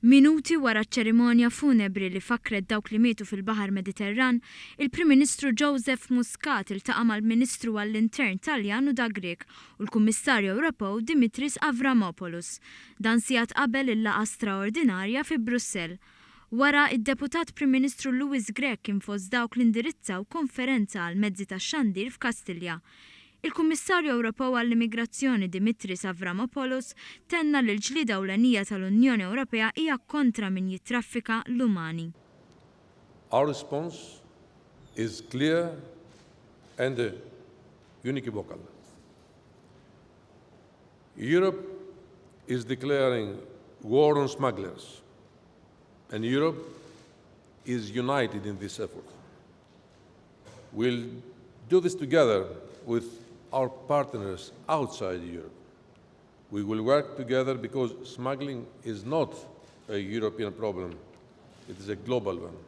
Minuti wara ċ-ċerimonja funebri li fakret dawk li mietu fil-Baħar Mediterran, il-Prim Ministru Joseph Muscat iltaqa' mal-Ministru għall-Intern Taljan u Grieg u l-Kummissarju Ewropew Dimitris Avramopolous. Dan sigħat qabel il-laqgħa straordinarja fi Brussell. Wara, id-Deputat Prim Ministru Grieg kien fost dawk li indirizzaw konferenza għal mezzi tax-xandir f'Kastilja. Il-Kummissarju Ewropew għall-Immigrazzjoni Dimitris Avramopolous tenna li l-ġlieda ewlenija tal-Unjoni Ewropea hija kontra min jitraffika l-umani. Our response is clear and unequivocal. Europe is declaring war on smugglers, and Europe is united in this effort. We'll do this together with our partners outside Europe. We will work together because smuggling is not a European problem, it is a global one.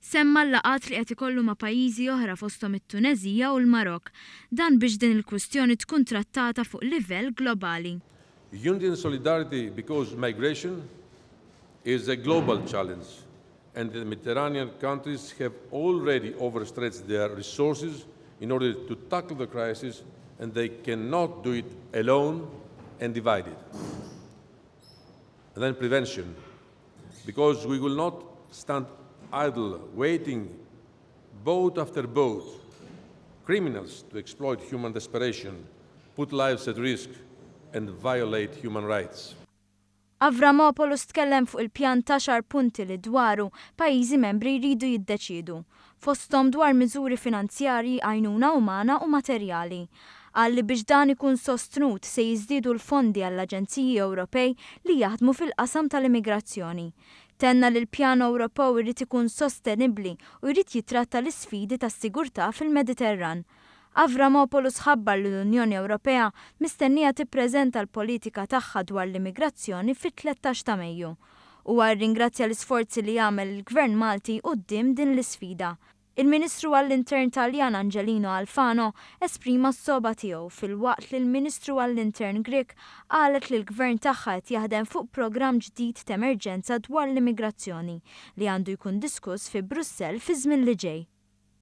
Semma l-laqat li qed ikollu ma' pajjiżi oħra fosthom it-Tunezija u l-Marok, dan biex din il-kwistjoni tkun trattata fuq livell globali. Unity and solidarity because migration is a global challenge and the Mediterranean countries have already overstretched their resources in order to tackle the crisis, and they cannot do it alone and divided. And then prevention, because we will not stand idle, waiting boat after boat, criminals to exploit human desperation, put lives at risk, and violate human rights. Avramopolous tkellem fuq il-pjan ta' xar punti li dwaru pajjiżi membri jridu jiddeċiedu, fosthom dwar miżuri finanzjarji, għajnuna umana u materjali. Għalli biex dan ikun sostenut se jiżdiedu l-fondi għall-Aġenziji Ewropej li jaħdmu fil-qasam tal-immigrazzjoni. Tenna li l-pjan Ewropew irid ikun sostenibbli u jrid jitratta l-isfidi tas-sigurtà fil-Mediterran. Avramopolous ħabbar li l-Unjoni Ewropea mistennija tippreżenta l-politika tagħha dwar l-immigrazzjoni fit-13 ta' Mejju. Huwa rringrazzja l-isforzi li jagħmel il-Gvern Malti quddiem din l-isfida. Il-Ministru għall-Intern Taljan Alfano esprima s-soba tiegħu fil-waqt li l-Ministru għall-Intern Grieg qalet li l-Gvern tagħha qed jaħdem fuq programm ġdid ta' emerġenza dwar l-immigrazzjoni li għandu jkun diskuss fi Brussell fi żmien li ġej.